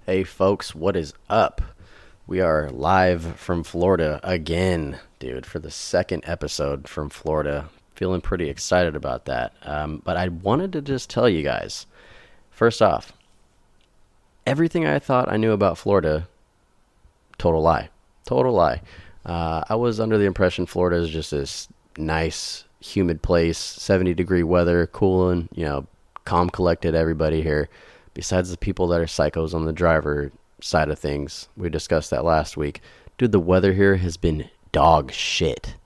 Hey folks, what is up? We are live from Florida again, dude, for the second episode from Florida. Feeling pretty excited about that. But I wanted to just tell you guys, first off, everything I thought I knew about Florida, total lie. Total lie. I was under the impression Florida is just this nice, humid place, 70-degree weather, cool and, calm, collected everybody here. Besides the people that are psychos on the driver side of things. We discussed that last week. Dude, the weather here has been dog shit.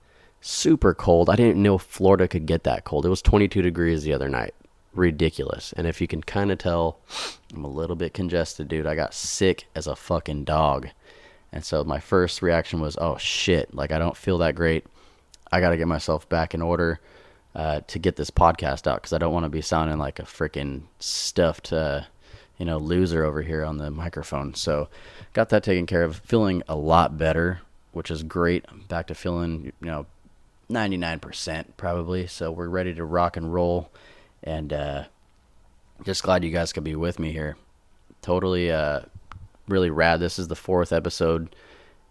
Super cold. I didn't know Florida could get that cold. It was 22 degrees the other night. Ridiculous. And if you can kind of tell, I'm a little bit congested, dude. I got sick as a fucking dog. And so my first reaction was, oh shit, like I don't feel that great. I got to get myself back in order to get this podcast out because I don't want to be sounding like a freaking stuffed loser over here on the microphone. So got that taken care of. Feeling a lot better, which is great. I'm back to feeling, 99% probably. So we're ready to rock and roll. And just glad you guys could be with me here. Totally really rad. This is the 4th episode.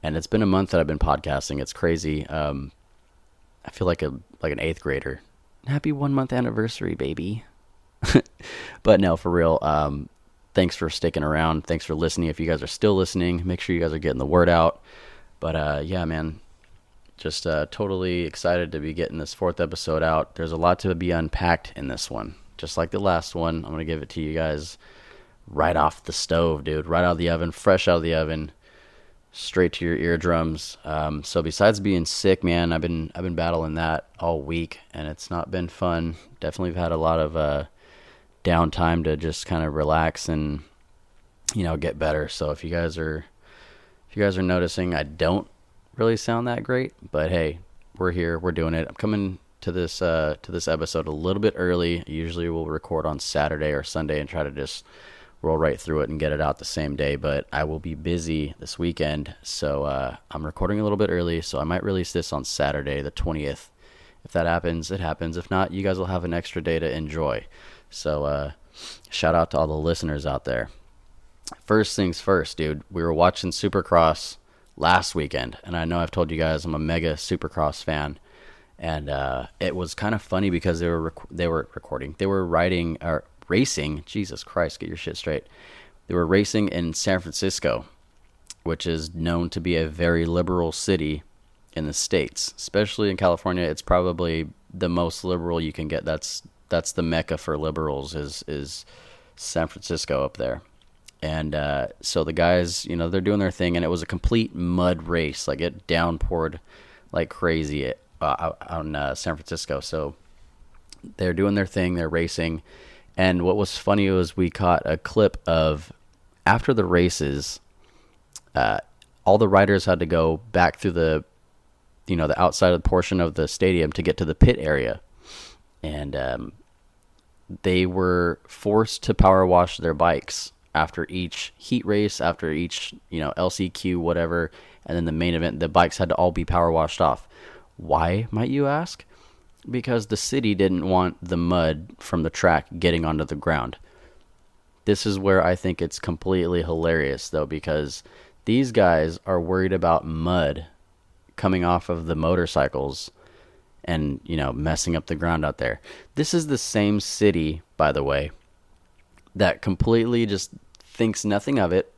And it's been a month that I've been podcasting. It's crazy. I feel like an 8th grader. Happy 1-month anniversary, baby. But no, for real. Thanks for sticking around. Thanks for listening. If you guys are still listening, make sure you guys are getting the word out. But yeah, man, just totally excited to be getting this 4th episode out. There's a lot to be unpacked in this one. Just like the last one, I'm going to give it to you guys right off the stove, dude. Right out of the oven, fresh out of the oven, straight to your eardrums. So besides being sick, man, I've been battling that all week, and it's not been fun. Definitely had a lot of downtime to just kind of relax and get better. So if you guys are noticing I don't really sound that great, but hey, we're here, we're doing it. I'm coming to this episode a little bit early. Usually we'll record on Saturday or Sunday and try to just roll right through it and get it out the same day, but I will be busy this weekend, so I'm recording a little bit early, so I might release this on Saturday the 20th. If that happens, it happens. If not, you guys will have an extra day to enjoy. So shout out to all the listeners out there. First things first, dude. We were watching Supercross last weekend, and I know I've told you guys I'm a mega Supercross fan, and it was kind of funny because they were racing. Jesus Christ, get your shit straight. They were racing in San Francisco, which is known to be a very liberal city in the States, especially in California. It's probably the most liberal you can get. That's the mecca for liberals is San Francisco up there. And so the guys, they're doing their thing, and it was a complete mud race. Like it downpoured like crazy out in San Francisco. So they're doing their thing, they're racing. And what was funny was we caught a clip of after the races, all the riders had to go back through the outside of the portion of the stadium to get to the pit area. And they were forced to power wash their bikes after each heat race, after each, LCQ, whatever. And then the main event, the bikes had to all be power washed off. Why, might you ask? Because the city didn't want the mud from the track getting onto the ground. This is where I think it's completely hilarious, though, because these guys are worried about mud coming off of the motorcycles and, messing up the ground out there. This is the same city, by the way, that completely just thinks nothing of it,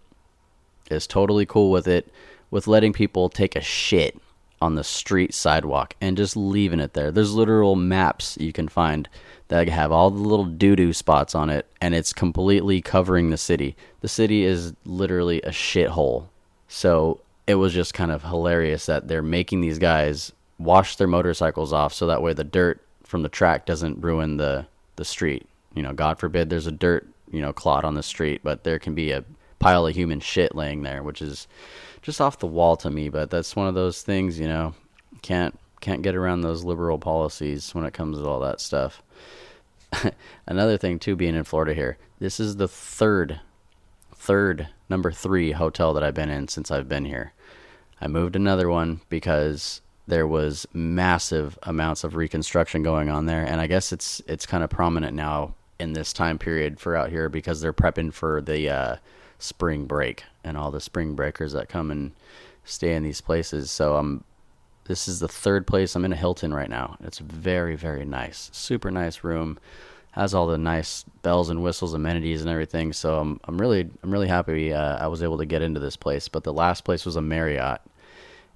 is totally cool with it, with letting people take a shit on the street sidewalk and just leaving it there. There's literal maps you can find that have all the little doo-doo spots on it, and it's completely covering the city. The city is literally a shithole. So it was just kind of hilarious that they're making these guys wash their motorcycles off so that way the dirt from the track doesn't ruin the street. God forbid there's a dirt, clot on the street, but there can be a pile of human shit laying there, which is just off the wall to me. But that's one of those things, can't get around those liberal policies when it comes to all that stuff. Another thing too, being in Florida here, this is the third number 3 hotel that I've been in since I've been here. I moved another one because there was massive amounts of reconstruction going on there, and I guess it's kind of prominent now in this time period for out here because they're prepping for the spring break and all the spring breakers that come and stay in these places. So this is the third place. I'm in a Hilton right now. It's very, very nice. Super nice room. Has all the nice bells and whistles, amenities and everything. So I'm really happy I was able to get into this place. But the last place was a Marriott,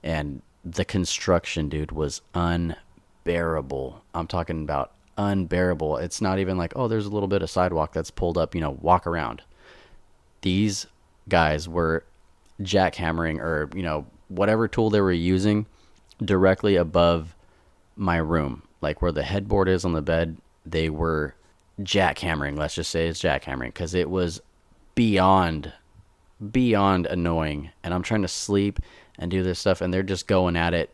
and the construction, dude, was unbearable. I'm talking about unbearable. It's not even like, oh, there's a little bit of sidewalk that's pulled up, walk around. These guys were jackhammering, or whatever tool they were using, directly above my room, like where the headboard is on the bed. They were jackhammering. Let's just say it's jackhammering, because it was beyond annoying. And I'm trying to sleep and do this stuff, and they're just going at it,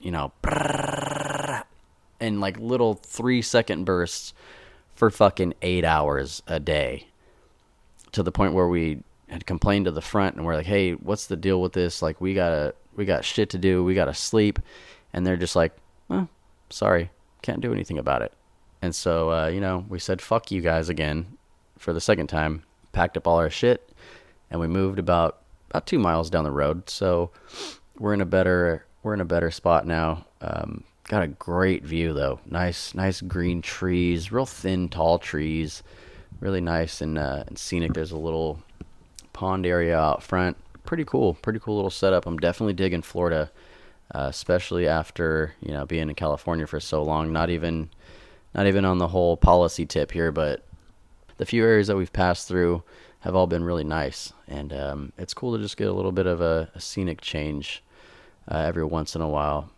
in like little 3-second bursts for fucking 8 hours a day, to the point where we had complained to the front, and we're like, hey, what's the deal with this? Like, we got shit to do. We got to sleep. And they're just like, oh, sorry, can't do anything about it. And so, we said, fuck you guys again for the second time, packed up all our shit, and we moved about 2 miles down the road. So we're in a better spot now. Got a great view though. Nice green trees, real thin, tall trees, really nice and scenic. There's a little pond area out front. Pretty cool little setup. I'm definitely digging Florida, especially after being in California for so long. Not even on the whole policy tip here, but the few areas that we've passed through have all been really nice, and it's cool to just get a little bit of a scenic change every once in a while.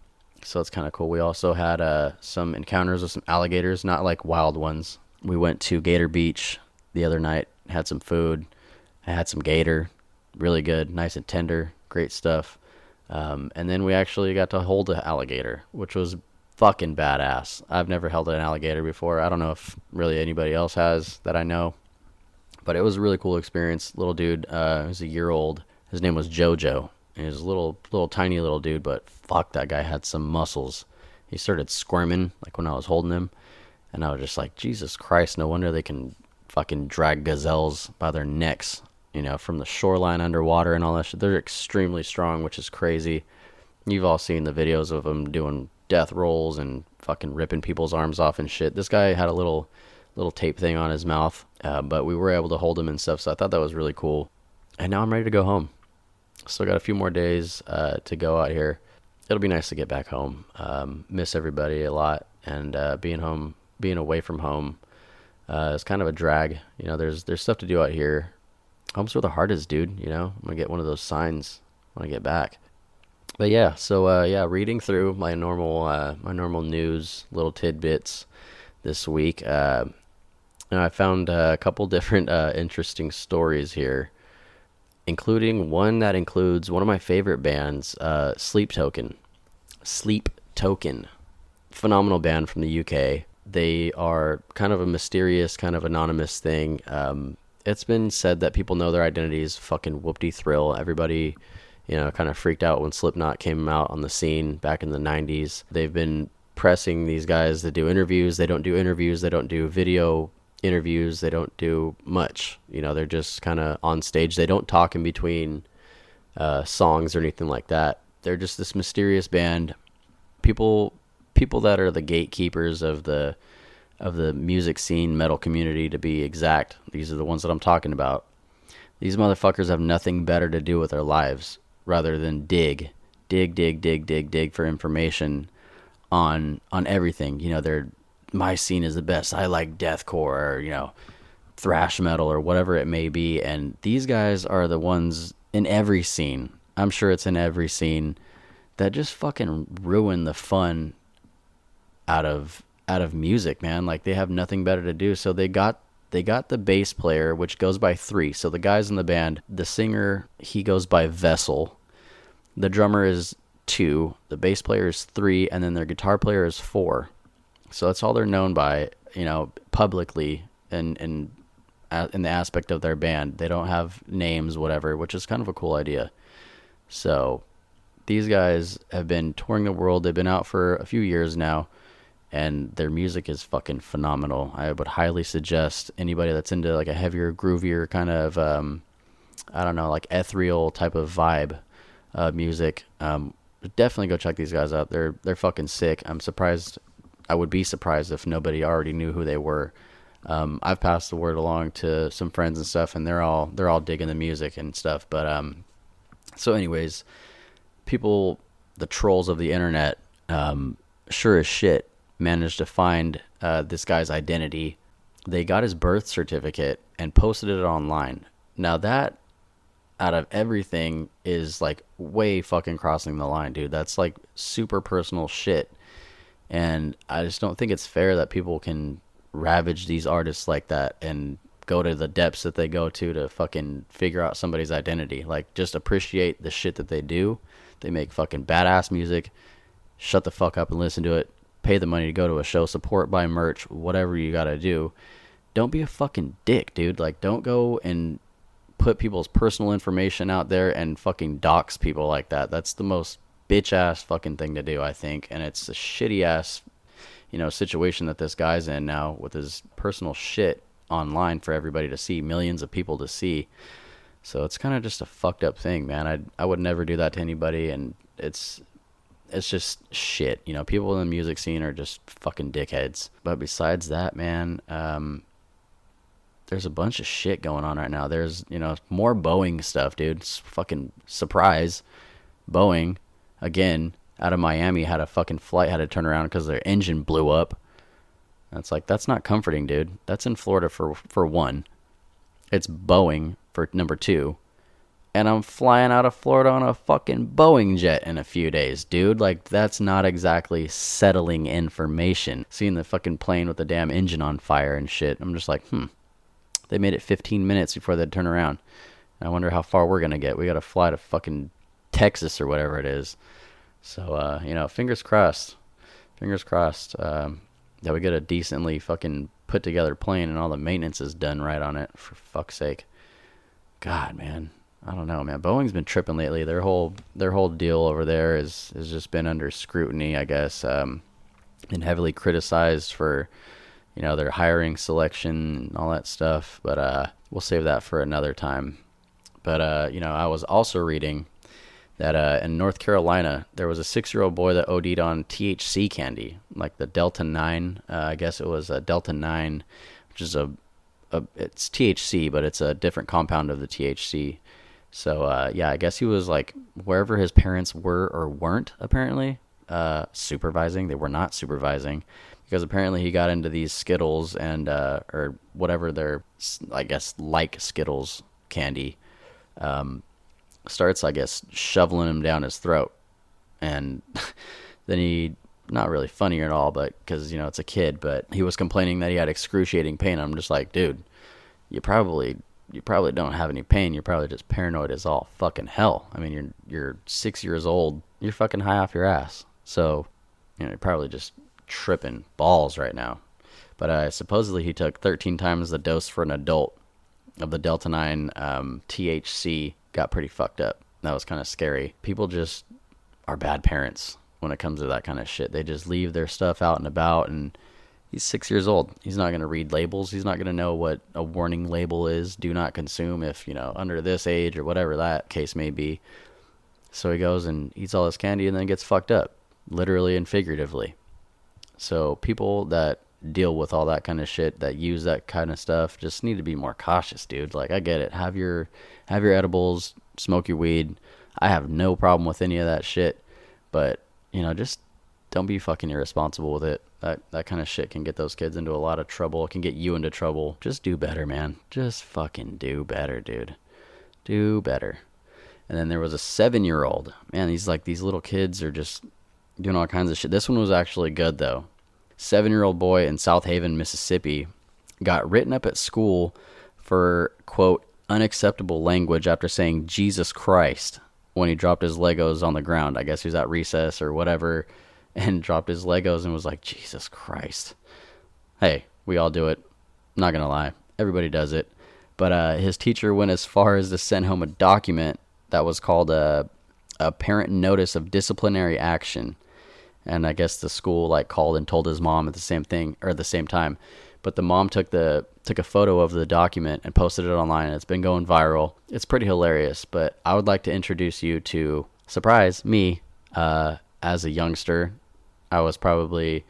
So it's kind of cool. We also had some encounters with some alligators, not like wild ones. We went to Gator Beach the other night, had some food. I had some gator, really good, nice and tender, great stuff. And then we actually got to hold an alligator, which was fucking badass. I've never held an alligator before. I don't know if really anybody else has that I know, but it was a really cool experience. Little dude, he was a year old. His name was Jojo. He was a little tiny little dude, but fuck, that guy had some muscles. He started squirming like when I was holding him, and I was just like, Jesus Christ, no wonder they can fucking drag gazelles by their necks, from the shoreline underwater and all that shit. They're extremely strong, which is crazy. You've all seen the videos of them doing death rolls and fucking ripping people's arms off and shit. This guy had a little tape thing on his mouth, but we were able to hold him and stuff, so I thought that was really cool. And now I'm ready to go home. Still got a few more days to go out here. It'll be nice to get back home. Miss everybody a lot, and being away from home is kind of a drag. There's stuff to do out here. Home's where the heart is, dude. I'm gonna get one of those signs when I get back. But yeah, so reading through my normal news, little tidbits this week. And I found a couple different interesting stories here, including one that includes one of my favorite bands, Sleep Token. Sleep Token. Phenomenal band from the UK. They are kind of a mysterious, kind of anonymous thing. It's been said that people know their identities. Fucking whoop-de-thrill. Everybody, kind of freaked out when Slipknot came out on the scene back in the 90s. They've been pressing these guys to do interviews. They don't do interviews. They don't do video interviews. They don't do much. They're just kind of on stage. They don't talk in between songs or anything like that. They're just this mysterious band. People that are the gatekeepers of the music scene, metal community to be exact. These are the ones that I'm talking about. These motherfuckers have nothing better to do with their lives rather than dig for information on everything. My scene is the best. I like deathcore or, thrash metal or whatever it may be. And these guys are the ones in every scene. I'm sure it's in every scene that just fucking ruin the fun out of music, man. Like, they have nothing better to do. So they got the bass player, which goes by 3. So the guys in the band, the singer, he goes by Vessel. The drummer is 2. The bass player is 3. And then their guitar player is 4. So that's all they're known by, publicly and in the aspect of their band. They don't have names, whatever, which is kind of a cool idea. So these guys have been touring the world. They've been out for a few years now, and their music is fucking phenomenal. I would highly suggest anybody that's into like a heavier, groovier kind of I don't know, like ethereal type of vibe music. Definitely go check these guys out. They're fucking sick. I'm surprised. I would be surprised if nobody already knew who they were. I've passed the word along to some friends and stuff, and they're all digging the music and stuff. But so anyways, people, the trolls of the internet, sure as shit managed to find this guy's identity. They got his birth certificate and posted it online. Now that, out of everything, is like way fucking crossing the line, dude. That's like super personal shit. And I just don't think it's fair that people can ravage these artists like that and go to the depths that they go to fucking figure out somebody's identity. Like, just appreciate the shit that they do. They make fucking badass music. Shut the fuck up and listen to it. Pay the money to go to a show, support, buy merch, whatever you gotta do. Don't be a fucking dick, dude. Like, don't go and put people's personal information out there and fucking dox people like that. That's the most bitch ass fucking thing to do, I think. And it's a shitty ass, situation that this guy's in now with his personal shit online for everybody to see, millions of people to see. So it's kind of just a fucked up thing, man. I would never do that to anybody, and it's just shit. People in the music scene are just fucking dickheads. But besides that, man, there's a bunch of shit going on right now. There's, more Boeing stuff, dude. It's fucking surprise. Boeing, again, out of Miami, had a fucking flight had to turn around because their engine blew up. That's like, that's not comforting, dude. That's in Florida for one. It's Boeing for number two. And I'm flying out of Florida on a fucking Boeing jet in a few days, dude. Like, that's not exactly settling information. Seeing the fucking plane with the damn engine on fire and shit. I'm just like, They made it 15 minutes before they'd turn around. I wonder how far we're going to get. We got to fly to fucking Texas or whatever it is. So, fingers crossed. Fingers crossed that we get a decently fucking put together plane and all the maintenance is done right on it, for fuck's sake. God, man. I don't know, man. Boeing's been tripping lately. Their whole deal over there has just been under scrutiny, I guess. Been heavily criticized for, their hiring selection and all that stuff. But we'll save that for another time. But, I was also reading that in North Carolina, there was a 6-year-old boy that OD'd on THC candy, like the Delta 9. I guess it was a Delta 9, which is it's THC, but it's a different compound of the THC. So, I guess he was like wherever his parents were or weren't, apparently, supervising. They were not supervising, because apparently he got into these Skittles and, or whatever they're, I guess, like Skittles candy, starts, I guess, shoveling him down his throat. And then he, not really funny at all, but because, it's a kid, but he was complaining that he had excruciating pain. I'm just like, dude, you probably don't have any pain. You're probably just paranoid as all fucking hell. I mean, you're 6 years old. You're fucking high off your ass. So, you're probably just tripping balls right now. But supposedly he took 13 times the dose for an adult of the Delta 9 THC. Got pretty fucked up. That was kind of scary. People just are bad parents when it comes to that kind of shit. They just leave their stuff out and about, and he's 6 years old. He's not going to read labels. He's not going to know what a warning label is. Do not consume if, under this age or whatever that case may be. So he goes and eats all this candy and then gets fucked up, literally and figuratively. So people that deal with all that kind of shit, that use that kind of stuff, just need to be more cautious, dude. Like, I get it. Have your edibles, smoke your weed. I have no problem with any of that shit. But, just don't be fucking irresponsible with it. That kind of shit can get those kids into a lot of trouble. It can get you into trouble. Just do better, man. Just fucking do better, dude. Do better. And then there was a 7-year-old. Man, these little kids are just doing all kinds of shit. This one was actually good, though. 7-year-old boy in South Haven, Mississippi, got written up at school for, quote, unacceptable language after saying Jesus Christ when he dropped his Legos on the ground. I guess he was at recess or whatever and dropped his Legos and was like, Jesus Christ. Hey, we all do it. Not gonna lie. Everybody does it. But his teacher went as far as to send home a document that was called a parent notice of disciplinary action. And I guess the school called and told his mom at the same time. but the mom took a photo of the document and posted it online, and it's been going viral. It's pretty hilarious. But I would like to introduce you to, surprise, me, as a youngster. I was probably a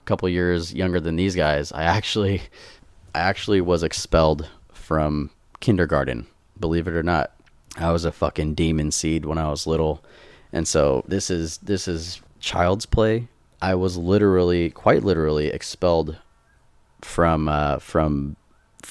couple years younger than these guys. I actually was expelled from kindergarten, believe it or not. I was a fucking demon seed when I was little. And so this is child's play. I was quite literally expelled from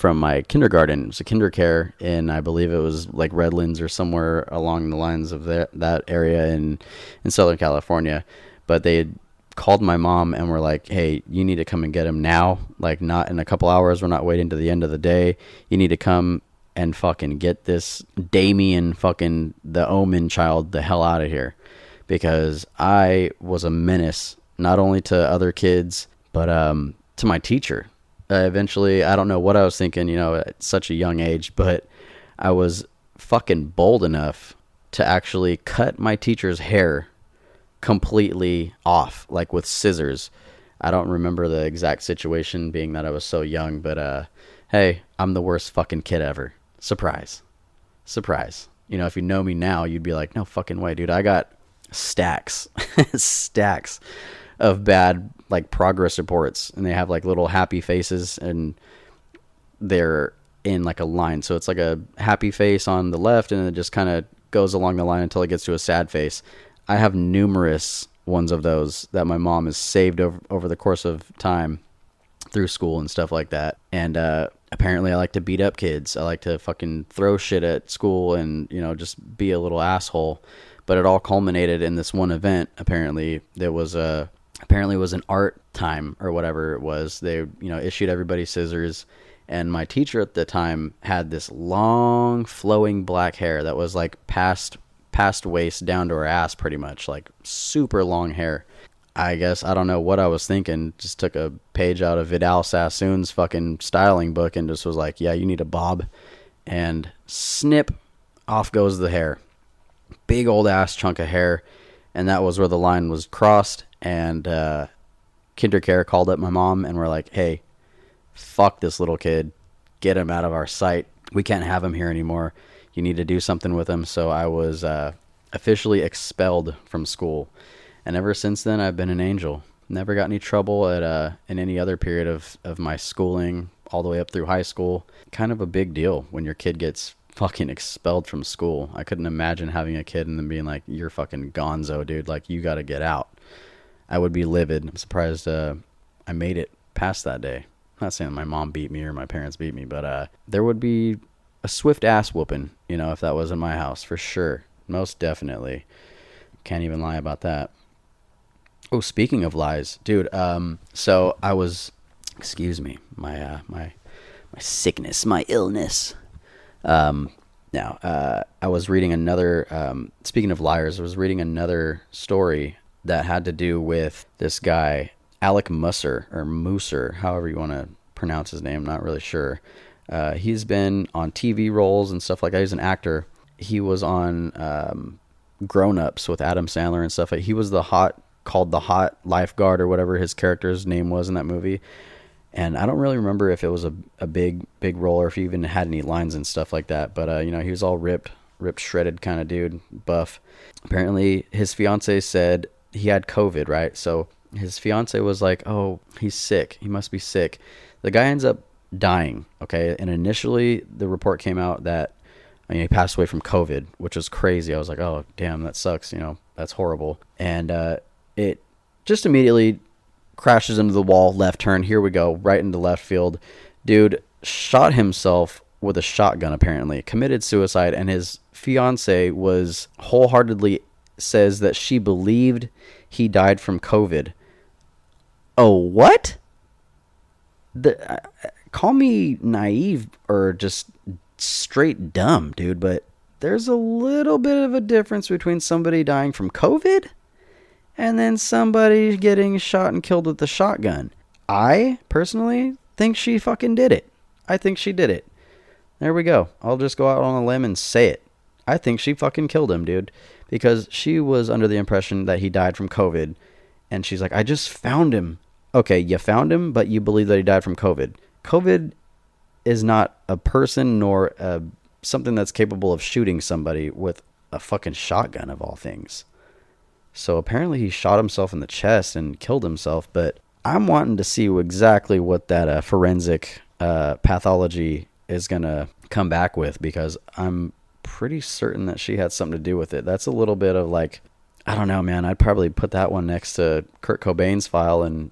my kindergarten. It was a kindercare, and I believe it was like Redlands or somewhere along the lines of that area in Southern California. But they had called my mom and were like, hey, you need to come and get him now. Like, not in a couple hours. We're not waiting to the end of the day. You need to come and fucking get this Damien fucking the Omen child the hell out of here. Because I was a menace, not only to other kids, but to my teacher. Eventually, I don't know what I was thinking, at such a young age, but I was fucking bold enough to actually cut my teacher's hair completely off, like with scissors. I don't remember the exact situation, being that I was so young, but hey, I'm the worst fucking kid ever. Surprise. If you know me now, you'd be like, no fucking way, dude. I got stacks of bad like progress reports, and they have like little happy faces, and they're in like a line. So it's like a happy face on the left, and it just kind of goes along the line until it gets to a sad face. I have numerous ones of those that my mom has saved over the course of time through school and stuff like that. And apparently I like to beat up kids. I like to fucking throw shit at school and, just be a little asshole. But it all culminated in this one event. Apparently there was an art time or whatever it was. They, issued everybody scissors, and my teacher at the time had this long flowing black hair that was like past waist down to her ass, pretty much, like super long hair. I guess, I don't know what I was thinking, just took a page out of Vidal Sassoon's fucking styling book and just was like, yeah, you need a bob. And snip, off goes the hair. Big old ass chunk of hair. And that was where the line was crossed. And Kindercare called up my mom and were like, hey, fuck this little kid. Get him out of our sight. We can't have him here anymore. You need to do something with him. So I was officially expelled from school. And ever since then, I've been an angel. Never got any trouble in any other period of my schooling, all the way up through high school. Kind of a big deal when your kid gets fucking expelled from school. I couldn't imagine having a kid and them being like, you're fucking gonzo, dude. Like, you got to get out. I would be livid. I'm surprised I made it past that day. I'm not saying my mom beat me or my parents beat me, but there would be a swift ass whooping, if that was in my house, for sure. Most definitely. Can't even lie about that. Oh, speaking of lies, dude, so I was, excuse me, my sickness, my illness. I was reading another, speaking of liars, I was reading another story that had to do with this guy, Alec Musser, or Mooser, however you want to pronounce his name, not really sure. He's been on TV roles and stuff like that. He's an actor. He was on Grown Ups with Adam Sandler and stuff. He was called the hot lifeguard or whatever his character's name was in that movie. And I don't really remember if it was a big role or if he even had any lines and stuff like that. But, he was all ripped, shredded kind of dude, buff. Apparently his fiance said he had COVID, right? So his fiance was like, oh, he's sick. He must be sick. The guy ends up dying, okay? And initially the report came out that he passed away from COVID, which was crazy. I was like, oh, damn, that sucks. That's horrible. And it just immediately crashes into the wall, left turn. Here we go, right into left field. Dude shot himself with a shotgun, apparently. Committed suicide, and his fiance was wholeheartedly says that she believed he died from COVID. Oh, what? Call me naive or just straight dumb, dude, but there's a little bit of a difference between somebody dying from COVID and then somebody getting shot and killed with a shotgun. I personally think she fucking did it. I think she did it. There we go. I'll just go out on a limb and say it. I think she fucking killed him, dude, because she was under the impression that he died from COVID. And she's like, I just found him Okay, you found him, but you believe that he died from COVID. COVID is not a person nor something that's capable of shooting somebody with a fucking shotgun of all things. So apparently he shot himself in the chest and killed himself, but I'm wanting to see exactly what that forensic pathology is going to come back with, because I'm pretty certain that she had something to do with it. That's a little bit of like, I don't know, man. I'd probably put that one next to Kurt Cobain's file and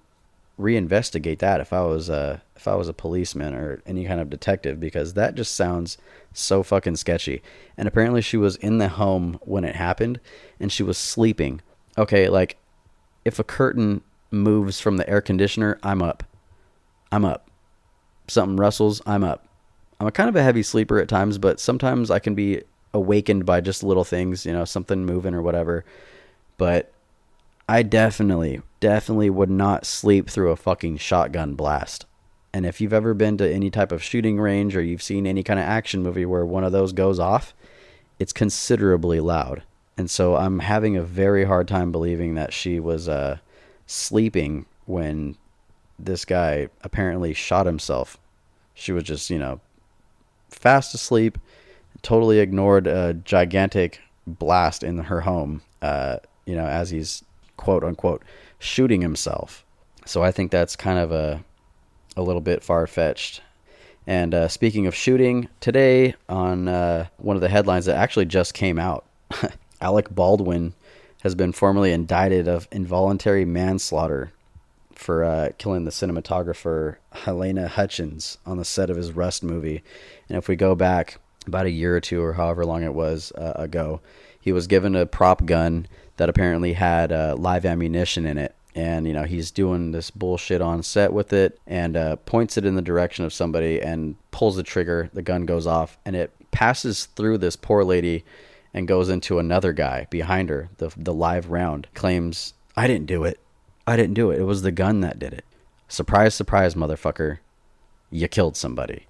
reinvestigate that if I was a policeman or any kind of detective, because that just sounds so fucking sketchy. And apparently she was in the home when it happened and she was sleeping. Okay, like if a curtain moves from the air conditioner, I'm up. I'm up. Something rustles, I'm up. I'm a kind of a heavy sleeper at times, but sometimes I can be awakened by just little things, something moving or whatever. But I definitely would not sleep through a fucking shotgun blast. And if you've ever been to any type of shooting range or you've seen any kind of action movie where one of those goes off, it's considerably loud. And so I'm having a very hard time believing that she was sleeping when this guy apparently shot himself. She was just, fast asleep, totally ignored a gigantic blast in her home, as he's quote unquote shooting himself. So I think that's kind of a little bit far-fetched. And speaking of shooting, today on one of the headlines that actually just came out, Alec Baldwin has been formally indicted of involuntary manslaughter for killing the cinematographer Helena Hutchins on the set of his Rust movie. And if we go back about a year or two or however long it was ago, he was given a prop gun that apparently had live ammunition in it. And, he's doing this bullshit on set with it and points it in the direction of somebody and pulls the trigger. The gun goes off and it passes through this poor lady and goes into another guy behind her. The live round claims, I didn't do it. It was the gun that did it. Surprise, surprise, motherfucker. You killed somebody.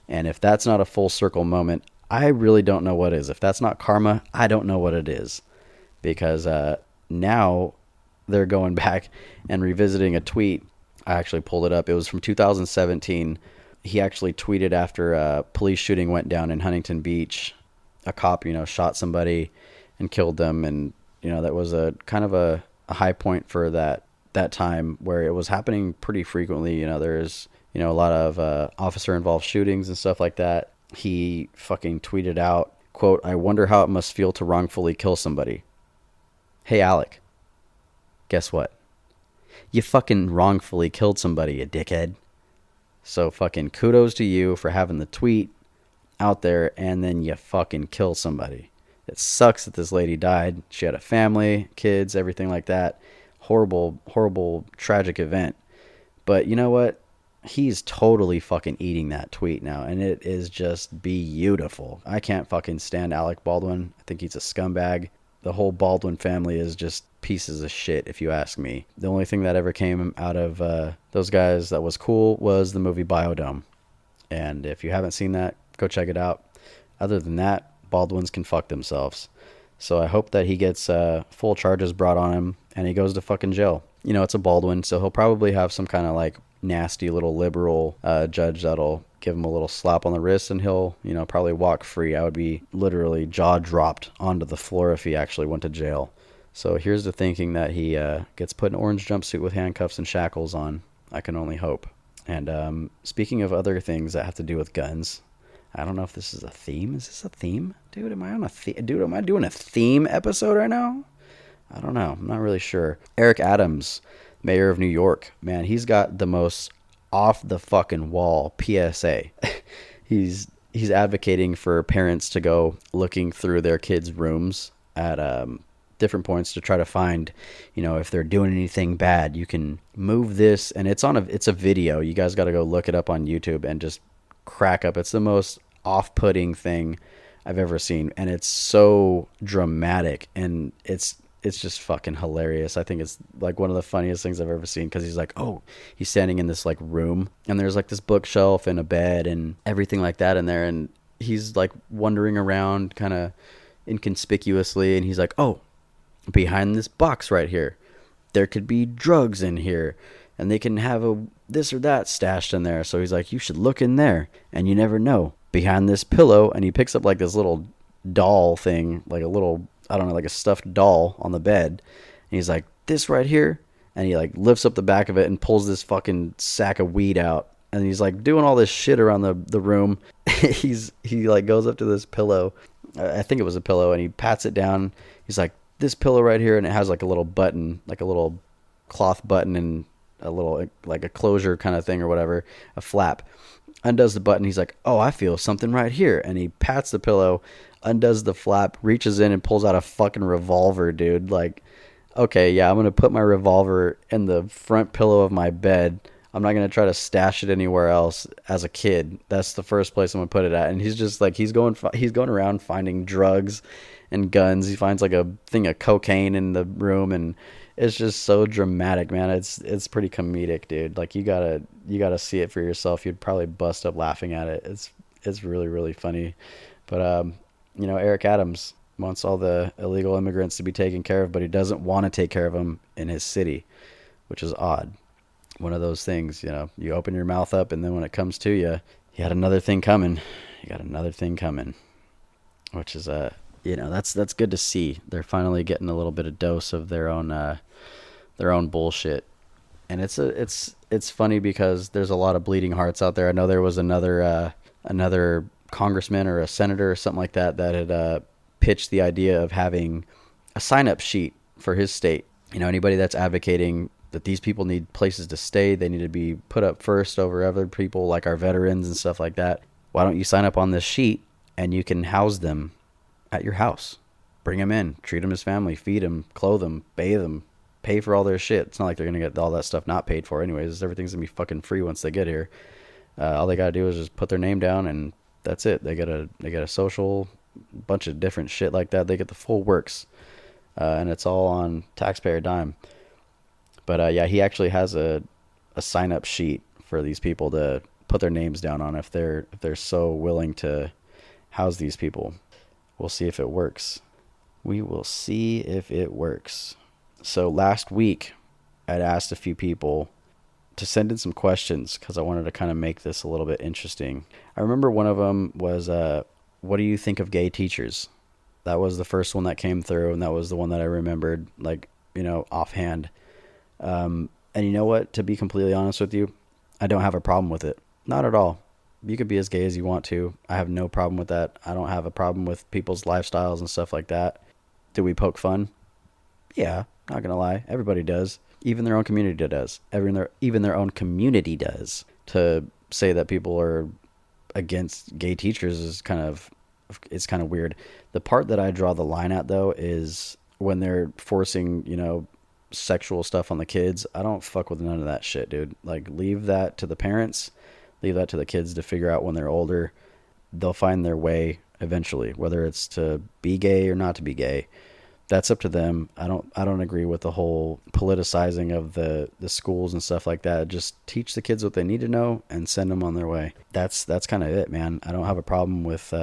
And if that's not a full circle moment, I really don't know what is. If that's not karma, I don't know what it is. Because now they're going back and revisiting a tweet. I actually pulled it up. It was from 2017. He actually tweeted after a police shooting went down in Huntington Beach. A cop, shot somebody and killed them. And, that was a kind of a high point for that time, where it was happening pretty frequently. There's, a lot of officer involved shootings and stuff like that. He fucking tweeted out, quote, I wonder how it must feel to wrongfully kill somebody. Hey, Alec, guess what? You fucking wrongfully killed somebody, you dickhead. So fucking kudos to you for having the tweet out there and then you fucking kill somebody. It sucks that this lady died. She had a family, kids, everything like that. Horrible, horrible, tragic event. But you know what? He's totally fucking eating that tweet now, and it is just beautiful. I can't fucking stand Alec Baldwin. I think he's a scumbag. The whole Baldwin family is just pieces of shit, if you ask me. The only thing that ever came out of those guys that was cool was the movie Biodome. And if you haven't seen that, go check it out. Other than that, Baldwins can fuck themselves. So I hope that he gets full charges brought on him and he goes to fucking jail. It's a Baldwin, so he'll probably have some kind of like nasty little liberal judge that'll give him a little slap on the wrist and he'll, probably walk free. I would be literally jaw dropped onto the floor if he actually went to jail. So here's the thinking that he gets put in an orange jumpsuit with handcuffs and shackles on. I can only hope. And speaking of other things that have to do with guns, I don't know if this is a theme. Is this a theme? Dude, am I on a Dude, am I doing a theme episode right now? I don't know. I'm not really sure. Eric Adams, mayor of New York. Man, he's got the most off the fucking wall PSA. He's advocating for parents to go looking through their kids' rooms at different points to try to find, if they're doing anything bad. You can move this, and it's a video. You guys got to go look it up on YouTube and just crack up. It's the most off-putting thing I've ever seen, and it's so dramatic, and it's just fucking hilarious. I think it's like one of the funniest things I've ever seen, because he's standing in this like room and there's like this bookshelf and a bed and everything like that in there, and he's like wandering around kind of inconspicuously, and he's like, oh, behind this box right here there could be drugs in here. and they can have a this or that stashed in there. So he's like, you should look in there, and you never know. Behind this pillow, and he picks up like this little doll thing, like a little, I don't know, like a stuffed doll on the bed. And he's like, this right here. And he like lifts up the back of it and pulls this fucking sack of weed out. And he's like doing all this shit around the room. He like goes up to this pillow. I think it was a pillow, and he pats it down. He's like, this pillow right here, and it has like a little button, like a little cloth button and a little like a closure kind of thing or whatever, a flap. Undoes the button. He's like, oh, I feel something right here. And he pats the pillow, undoes the flap, reaches in and pulls out a fucking revolver, dude. Like, okay, yeah, I'm going to put my revolver in the front pillow of my bed. I'm not going to try to stash it anywhere else as a kid. That's the first place I'm going to put it at. And he's just like, he's going around finding drugs and guns. He finds like a thing of cocaine in the room, and it's just so dramatic, man. It's pretty comedic, dude. Like you gotta see it for yourself. You'd probably bust up laughing at it. It's really, really funny. But Eric Adams wants all the illegal immigrants to be taken care of, but he doesn't want to take care of them in his city, which is odd. One of those things, you open your mouth up, and then when it comes to you, you got another thing coming. Which is that's good to see. They're finally getting a little bit of dose of their own bullshit. And it's funny because there's a lot of bleeding hearts out there. I know there was another congressman or a senator or something like that had pitched the idea of having a sign-up sheet for his state. Anybody that's advocating that these people need places to stay, they need to be put up first over other people like our veterans and stuff like that. Why don't you sign up on this sheet and you can house them at your house? Bring them in, treat them as family, feed them, clothe them, bathe them, pay for all their shit. It's not like they're going to get all that stuff not paid for anyways. Everything's going to be fucking free once they get here. All they got to do is just put their name down, and that's it. They get a social, bunch of different shit like that. They get the full works, and it's all on taxpayer dime. But he actually has a sign-up sheet for these people to put their names down on if they're so willing to house these people. We'll see if it works. We will see if it works. So last week, I'd asked a few people to send in some questions because I wanted to kind of make this a little bit interesting. I remember one of them was, what do you think of gay teachers? That was the first one that came through, and that was the one that I remembered, offhand. And you know what? To be completely honest with you, I don't have a problem with it. Not at all. You could be as gay as you want to. I have no problem with that. I don't have a problem with people's lifestyles and stuff like that. Do we poke fun? Yeah, not gonna lie. Everybody does. Even their own community does. Even their own community does. To say that people are against gay teachers is kind of weird. The part that I draw the line at, though, is when they're forcing, sexual stuff on the kids. I don't fuck with none of that shit, dude. Like, leave that to the parents. Leave that to the kids to figure out when they're older. They'll find their way eventually, whether it's to be gay or not to be gay. That's up to them. I don't agree with the whole politicizing of the schools and stuff like that. Just teach the kids what they need to know and send them on their way. That's kind of it, man. I don't have a problem with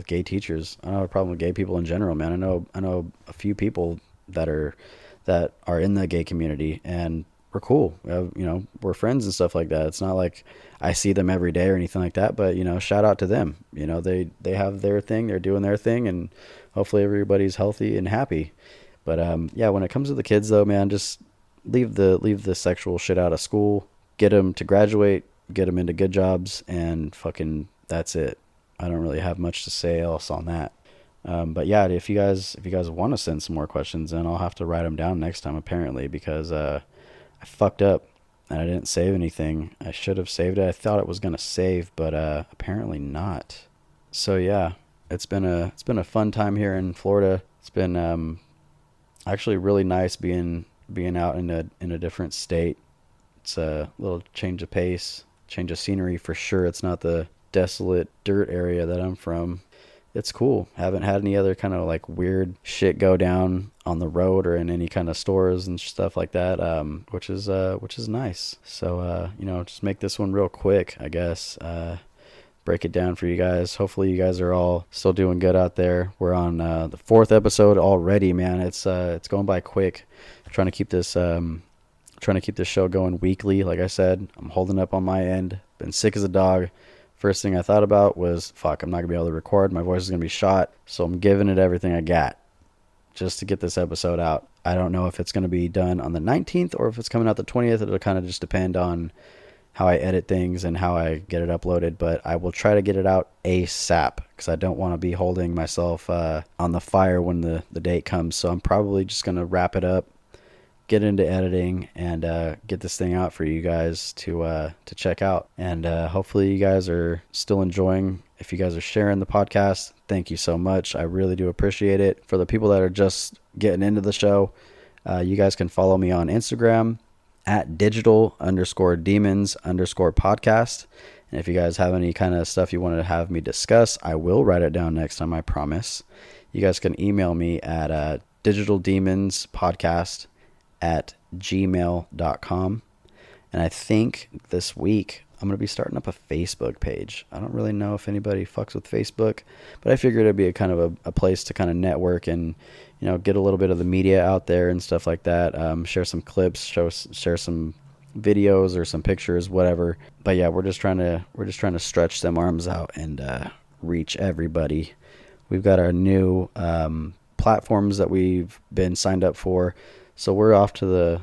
gay teachers. I don't have a problem with gay people in general, man. I know a few people that are in the gay community, and we're cool. We're friends and stuff like that. It's not like I see them every day or anything like that, but shout out to them. They have their thing, they're doing their thing, and hopefully everybody's healthy and happy. But when it comes to the kids, though, man, just leave the sexual shit out of school. Get them to graduate, get them into good jobs, and fucking that's it. I don't really have much to say else on that. But yeah, if you guys want to send some more questions, then I'll have to write them down next time, apparently, because I fucked up and I didn't save anything. I should have saved it. I thought it was gonna save, but apparently not. So yeah, it's been a fun time here in Florida. It's been actually really nice being out in a different state. It's a little change of pace, change of scenery for sure. It's not the desolate dirt area that I'm from. It's cool. Haven't had any other kind of like weird shit go down on the road or in any kind of stores and stuff like that, which is nice. So just make this one real quick, I guess. Break it down for you guys. Hopefully you guys are all still doing good out there. We're on the 4th episode already, man. It's going by quick. I'm trying to keep this trying to keep this show going weekly. Like I said, I'm holding up on my end. Been sick as a dog. First thing I thought about was, fuck, I'm not going to be able to record. My voice is going to be shot. So I'm giving it everything I got just to get this episode out. I don't know if it's going to be done on the 19th or if it's coming out the 20th. It'll kind of just depend on how I edit things and how I get it uploaded. But I will try to get it out ASAP because I don't want to be holding myself on the fire when the date comes. So I'm probably just going to wrap it up, get into editing, and get this thing out for you guys to check out. And hopefully you guys are still enjoying. If you guys are sharing the podcast, thank you so much. I really do appreciate it. For the people that are just getting into the show, you guys can follow me on Instagram at digital_demons_podcast. And if you guys have any kind of stuff you want to have me discuss, I will write it down next time, I promise. You guys can email me at digitaldemonspodcast@gmail.com. And I think this week I'm going to be starting up a Facebook page. I don't really know if anybody fucks with Facebook, but I figured it'd be a kind of a place to kind of network and, you know, get a little bit of the media out there and stuff like that. Share some clips, share some videos or some pictures, whatever. But yeah, we're just trying to stretch them arms out and reach everybody. We've got our new platforms that we've been signed up for. So we're off to the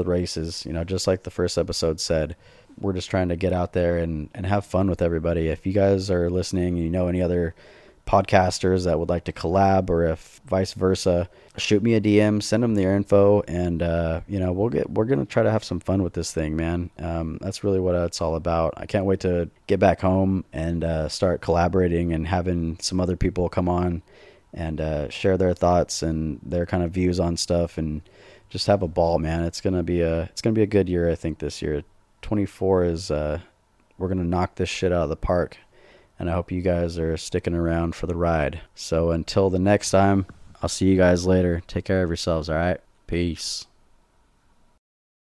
races, you know, just like the first episode said. We're just trying to get out there and have fun with everybody. If you guys are listening and you know any other podcasters that would like to collab, or if vice versa, shoot me a DM, send them their info, and you know, we're gonna try to have some fun with this thing, man. That's really what it's all about. I can't wait to get back home and start collaborating and having some other people come on and share their thoughts and their kind of views on stuff, and just have a ball, man. It's gonna be a good year, I think. This year 24 is we're gonna knock this shit out of the park, and I hope you guys are sticking around for the ride. So until the next time, I'll see you guys later. Take care of yourselves. All right, peace.